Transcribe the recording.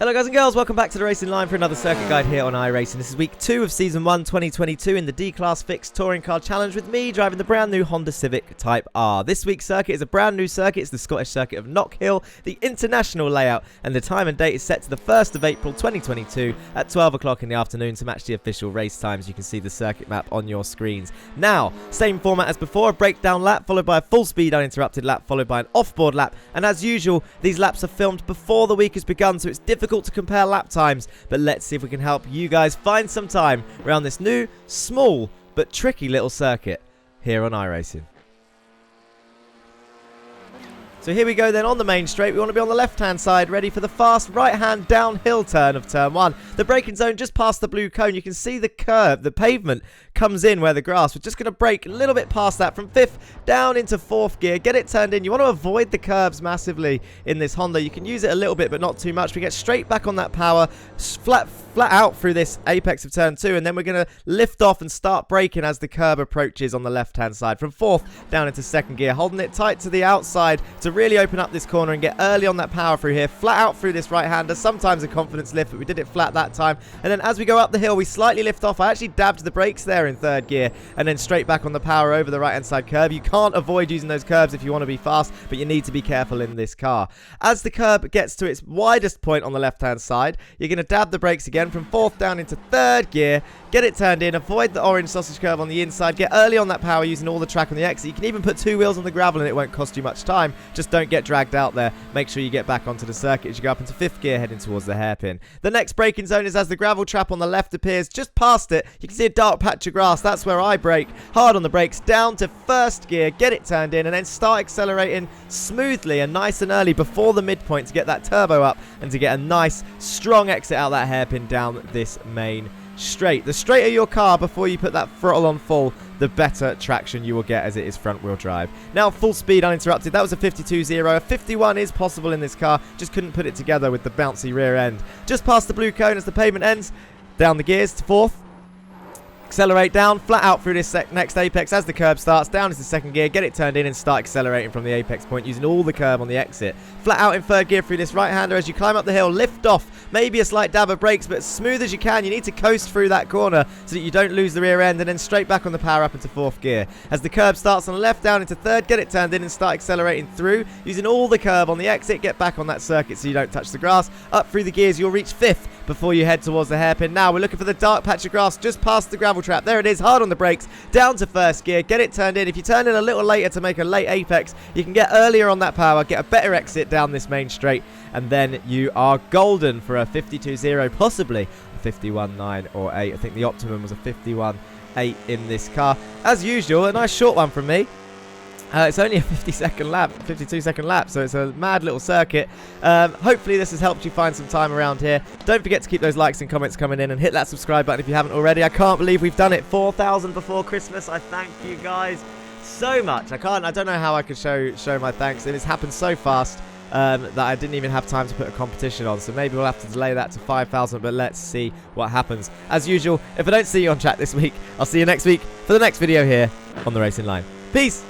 Hello guys and girls, welcome back to the Racing Line for another circuit guide here on iRacing. This is week 2 of Season 1 2022 in the D-Class Fixed Touring Car Challenge with me driving the brand new Honda Civic Type R. This week's circuit is a brand new circuit. It's the Scottish circuit of Knockhill, the international layout, and the time and date is set to the 1st of April 2022 at 12 o'clock in the afternoon to match the official race times. You can see the circuit map on your screens. Now, same format as before, a breakdown lap followed by a full speed uninterrupted lap followed by an off-board lap, and as usual, these laps are filmed before the week has begun, so it's difficult to compare lap times, but let's see if we can help you guys find some time around this new, small, but tricky little circuit here on iRacing. So here we go then on the main straight. We want to be on the left-hand side, ready for the fast right-hand downhill turn of turn 1. The braking zone just past the blue cone. You can see the curve, the pavement comes in where the grass. We're just going to brake a little bit past that from 5th down into 4th gear. Get it turned in. You want to avoid the curbs massively in this Honda. You can use it a little bit, but not too much. We get straight back on that power, flat out through this apex of turn 2, and then we're going to lift off and start braking as the curb approaches on the left-hand side from 4th down into 2nd gear, holding it tight to the outside to really open up this corner and get early on that power through here, flat out through this right-hander, sometimes a confidence lift, but we did it flat that time. And then as we go up the hill, we slightly lift off. I actually dabbed the brakes there in 3rd gear, and then straight back on the power over the right-hand side curb. You can't avoid using those curbs if you want to be fast, but you need to be careful in this car. As the curb gets to its widest point on the left-hand side, you're going to dab the brakes again from 4th down into 3rd gear, get it turned in, avoid the orange sausage curve on the inside, get early on that power using all the track on the exit. You can even put 2 wheels on the gravel and it won't cost you much time. Just don't get dragged out there. Make sure you get back onto the circuit as you go up into 5th gear heading towards the hairpin. The next braking zone is as the gravel trap on the left appears. Just past it, you can see a dark patch of grass. That's where I brake. Hard on the brakes, down to 1st gear, get it turned in, and then start accelerating smoothly and nice and early before the midpoint to get that turbo up and to get a nice, strong exit out that hairpin down this main straight. The straighter your car before you put that throttle on full, the better traction you will get as it is front wheel drive. Now full speed uninterrupted. That was a 52.0. A 51 is possible in this car. Just couldn't put it together with the bouncy rear end. Just past the blue cone as the pavement ends. Down the gears to 4th. Accelerate down, flat out through this next apex as the curb starts, down into 2nd gear, get it turned in and start accelerating from the apex point using all the curb on the exit. Flat out in 3rd gear through this right-hander as you climb up the hill, lift off, maybe a slight dab of brakes, but as smooth as you can. You need to coast through that corner so that you don't lose the rear end, and then straight back on the power up into 4th gear. As the curb starts on the left, down into 3rd, get it turned in and start accelerating through using all the curb on the exit. Get back on that circuit so you don't touch the grass. Up through the gears, you'll reach 5th before you head towards the hairpin. Now we're looking for the dark patch of grass just past the gravel trap. There it is, hard on the brakes, down to 1st gear, get it turned in. If you turn in a little later to make a late apex, you can get earlier on that power, get a better exit down this main straight, and then you are golden for a 52.0, possibly a 51.9 or 8. I think the optimum was a 51.8 in this car. As usual, a nice short one from me. It's only a 52-second lap, so it's a mad little circuit. Hopefully this has helped you find some time around here. Don't forget to keep those likes and comments coming in, and hit that subscribe button if you haven't already. I can't believe we've done it 4,000 before Christmas. I thank you guys so much. I don't know how I could show my thanks, and it's happened so fast that I didn't even have time to put a competition on, so maybe we'll have to delay that to 5,000, but let's see what happens. As usual, if I don't see you on chat this week, I'll see you next week for the next video here on the Racing Line. Peace!